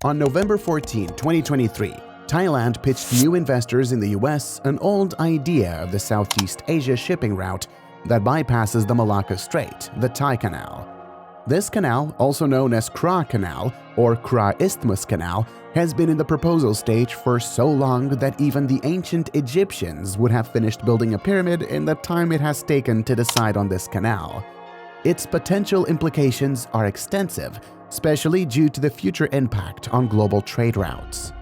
On November 14, 2023, Thailand pitched new investors in the US an old idea of the Southeast Asia shipping route that bypasses the Malacca Strait, the Thai Canal. This canal, also known as Kra Canal or Kra Isthmus Canal, has been in the proposal stage for so long that even the ancient Egyptians would have finished building a pyramid in the time it has taken to decide on this canal. Its potential implications are extensive, especially due to the future impact on global trade routes.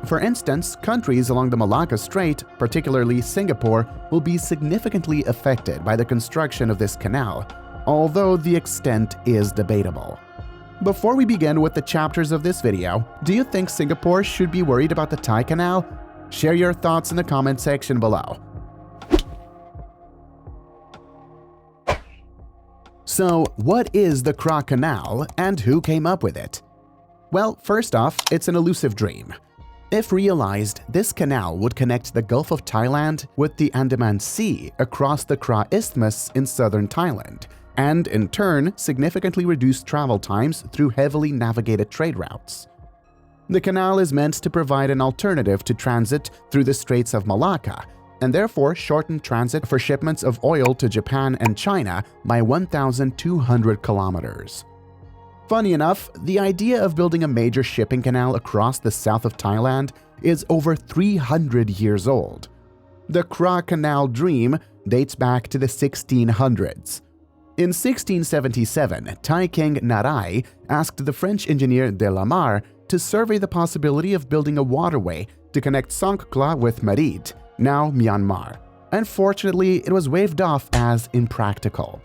For instance, countries along the Malacca Strait, particularly Singapore, will be significantly affected by the construction of this canal, although the extent is debatable. Before we begin with the chapters of this video, do you think Singapore should be worried about the Thai Canal? Share your thoughts in the comment section below. So, what is the Kra Canal and who came up with it? Well, first off, it's an elusive dream. If realized, this canal would connect the Gulf of Thailand with the Andaman Sea across the Kra Isthmus in southern Thailand, and in turn significantly reduce travel times through heavily navigated trade routes. The canal is meant to provide an alternative to transit through the Straits of Malacca, and therefore shorten transit for shipments of oil to Japan and China by 1,200 kilometers. Funny enough, the idea of building a major shipping canal across the south of Thailand is over 300 years old. The Kra Canal dream dates back to the 1600s. In 1677, Thai King Narai asked the French engineer de la Mare to survey the possibility of building a waterway to connect Songkhla with Merit, now Myanmar. Unfortunately, it was waved off as impractical.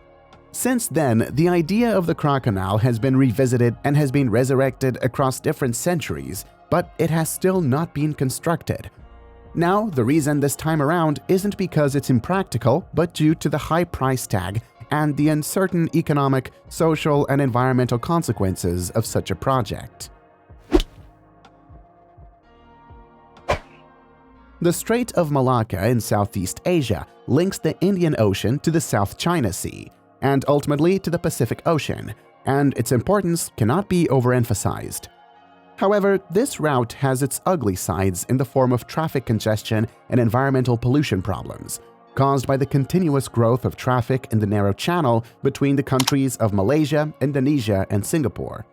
Since then, the idea of the Kra Canal has been revisited and has been resurrected across different centuries, but it has still not been constructed. Now, the reason this time around isn't because it's impractical, but due to the high price tag and the uncertain economic, social, and environmental consequences of such a project. The Strait of Malacca in Southeast Asia links the Indian Ocean to the South China Sea, and ultimately to the Pacific Ocean, and its importance cannot be overemphasized. However, this route has its ugly sides in the form of traffic congestion and environmental pollution problems, caused by the continuous growth of traffic in the narrow channel between the countries of Malaysia, Indonesia, and Singapore.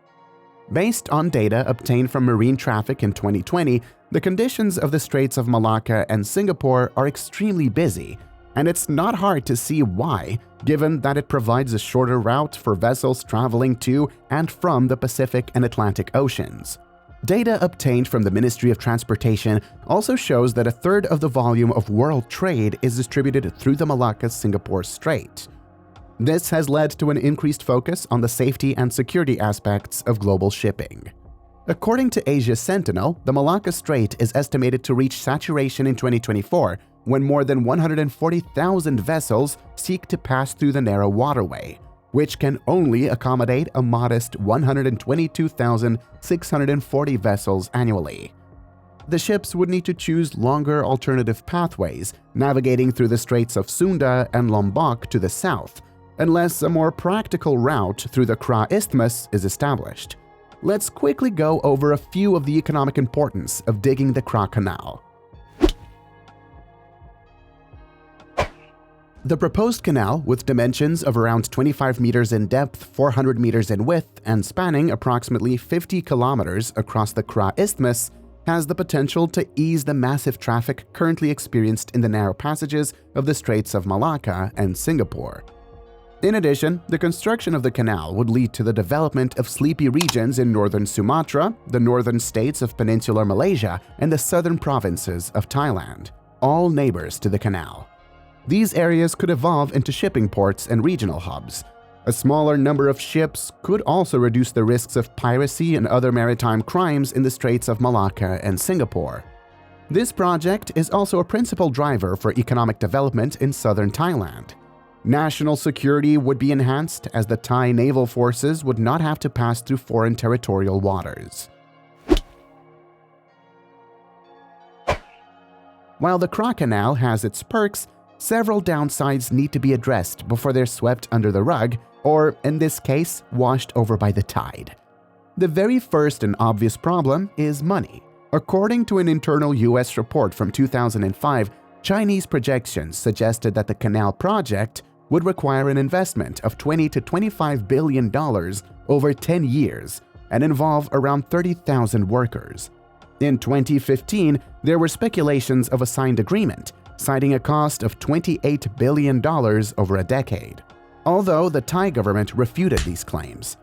Based on data obtained from marine traffic in 2020, the conditions of the Straits of Malacca and Singapore are extremely busy, and it's not hard to see why, given that it provides a shorter route for vessels traveling to and from the Pacific and Atlantic Oceans. Data obtained from the Ministry of Transportation also shows that a third of the volume of world trade is distributed through the Malacca-Singapore Strait. This has led to an increased focus on the safety and security aspects of global shipping. According to Asia Sentinel, the Malacca Strait is estimated to reach saturation in 2024 when more than 140,000 vessels seek to pass through the narrow waterway, which can only accommodate a modest 122,640 vessels annually. The ships would need to choose longer alternative pathways, navigating through the Straits of Sunda and Lombok to the south, unless a more practical route through the Kra Isthmus is established. Let's quickly go over a few of the economic importance of digging the Kra Canal. The proposed canal, with dimensions of around 25 meters in depth, 400 meters in width, and spanning approximately 50 kilometers across the Kra Isthmus, has the potential to ease the massive traffic currently experienced in the narrow passages of the Straits of Malacca and Singapore. In addition, the construction of the canal would lead to the development of sleepy regions in northern Sumatra, the northern states of peninsular Malaysia, and the southern provinces of Thailand, all neighbors to the canal. These areas could evolve into shipping ports and regional hubs. A smaller number of ships could also reduce the risks of piracy and other maritime crimes in the Straits of Malacca and Singapore. This project is also a principal driver for economic development in southern Thailand. National security would be enhanced as the Thai naval forces would not have to pass through foreign territorial waters. While the Kra Canal has its perks, several downsides need to be addressed before they're swept under the rug, or in this case, washed over by the tide. The very first and obvious problem is money. According to an internal US report from 2005, Chinese projections suggested that the canal project would require an investment of $20 to $25 billion over 10 years and involve around 30,000 workers. In 2015, there were speculations of a signed agreement, citing a cost of $28 billion over a decade, although the Thai government refuted these claims.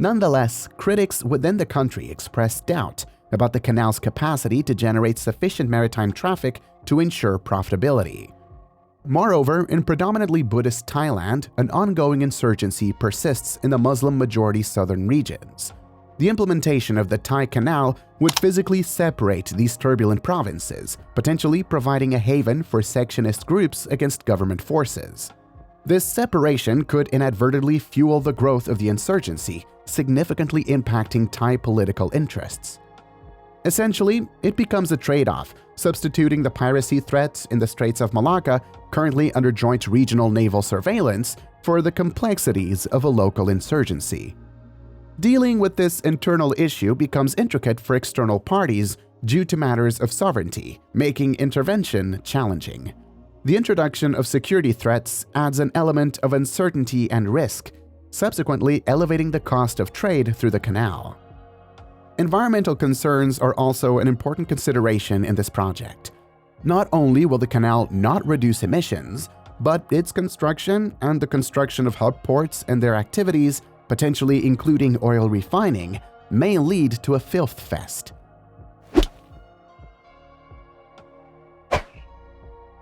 Nonetheless, critics within the country expressed doubt about the canal's capacity to generate sufficient maritime traffic to ensure profitability. Moreover, in predominantly Buddhist Thailand, an ongoing insurgency persists in the Muslim-majority southern regions. The implementation of the Thai Canal would physically separate these turbulent provinces, potentially providing a haven for sectionist groups against government forces. This separation could inadvertently fuel the growth of the insurgency, significantly impacting Thai political interests. Essentially, it becomes a trade-off, substituting the piracy threats in the Straits of Malacca, currently under joint regional naval surveillance, for the complexities of a local insurgency. Dealing with this internal issue becomes intricate for external parties due to matters of sovereignty, making intervention challenging. The introduction of security threats adds an element of uncertainty and risk, subsequently elevating the cost of trade through the canal. Environmental concerns are also an important consideration in this project. Not only will the canal not reduce emissions, but its construction and the construction of hub ports and their activities, potentially including oil refining, may lead to a filth fest.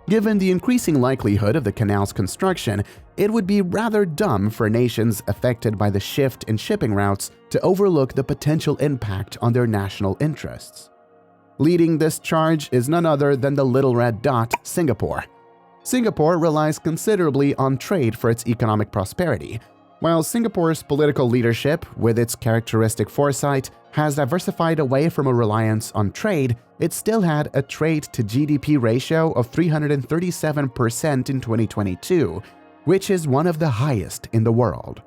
Given the increasing likelihood of the canal's construction, it would be rather dumb for nations affected by the shift in shipping routes to overlook the potential impact on their national interests. Leading this charge is none other than the little red dot, Singapore. Singapore relies considerably on trade for its economic prosperity. While Singapore's political leadership, with its characteristic foresight, has diversified away from a reliance on trade, it still had a trade-to-GDP ratio of 337% in 2022, which is one of the highest in the world.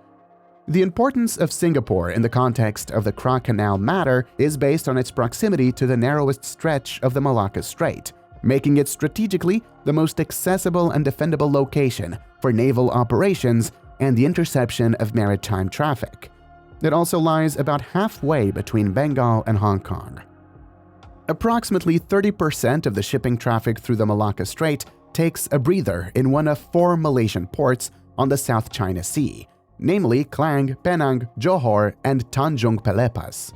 The importance of Singapore in the context of the Kra Canal matter is based on its proximity to the narrowest stretch of the Malacca Strait, making it strategically the most accessible and defendable location for naval operations and the interception of maritime traffic. It also lies about halfway between Bengal and Hong Kong. Approximately 30% of the shipping traffic through the Malacca Strait takes a breather in one of 4 Malaysian ports on the South China Sea, namely Klang, Penang, Johor, and Tanjung Pelepas.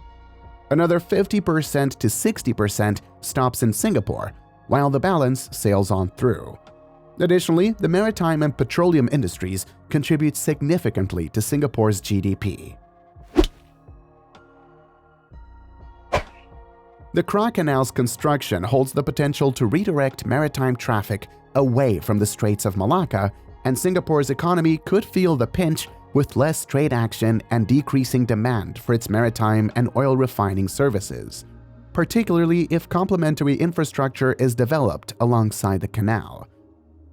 Another 50% to 60% stops in Singapore, while the balance sails on through. Additionally, the maritime and petroleum industries contribute significantly to Singapore's GDP. The Kra Canal's construction holds the potential to redirect maritime traffic away from the Straits of Malacca, and Singapore's economy could feel the pinch with less trade action and decreasing demand for its maritime and oil refining services, particularly if complementary infrastructure is developed alongside the canal.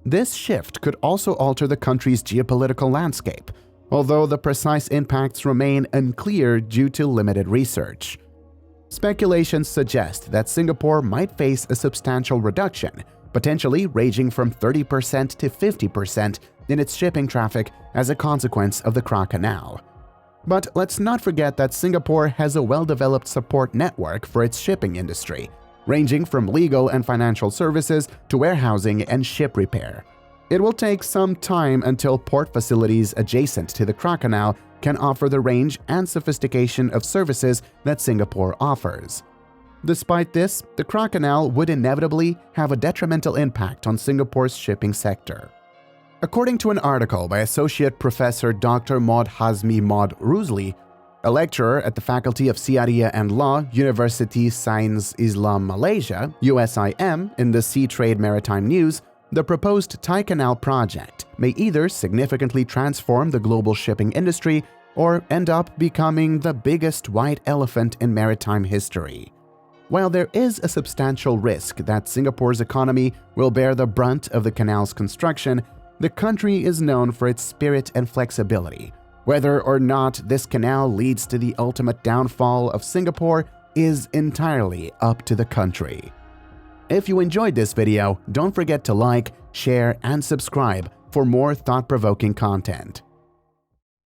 This shift could also alter the country's geopolitical landscape, although the precise impacts remain unclear due to limited research. Speculations suggest that Singapore might face a substantial reduction, potentially ranging from 30% to 50% in its shipping traffic as a consequence of the Kra Canal. But let's not forget that Singapore has a well-developed support network for its shipping industry, ranging from legal and financial services to warehousing and ship repair. It will take some time until port facilities adjacent to the Kra Canal can offer the range and sophistication of services that Singapore offers. Despite this, the Kra Canal would inevitably have a detrimental impact on Singapore's shipping sector. According to an article by Associate Professor Dr. Maud Hazmi Maud Rusli, a lecturer at the Faculty of Syariah and Law, University Sains Islam Malaysia, USIM, in the Sea Trade Maritime News, the proposed Thai Canal project may either significantly transform the global shipping industry or end up becoming the biggest white elephant in maritime history. While there is a substantial risk that Singapore's economy will bear the brunt of the canal's construction, the country is known for its spirit and flexibility, Whether or not this canal leads to the ultimate downfall of Singapore is entirely up to the country. If you enjoyed this video, don't forget to like, share, and subscribe for more thought-provoking content.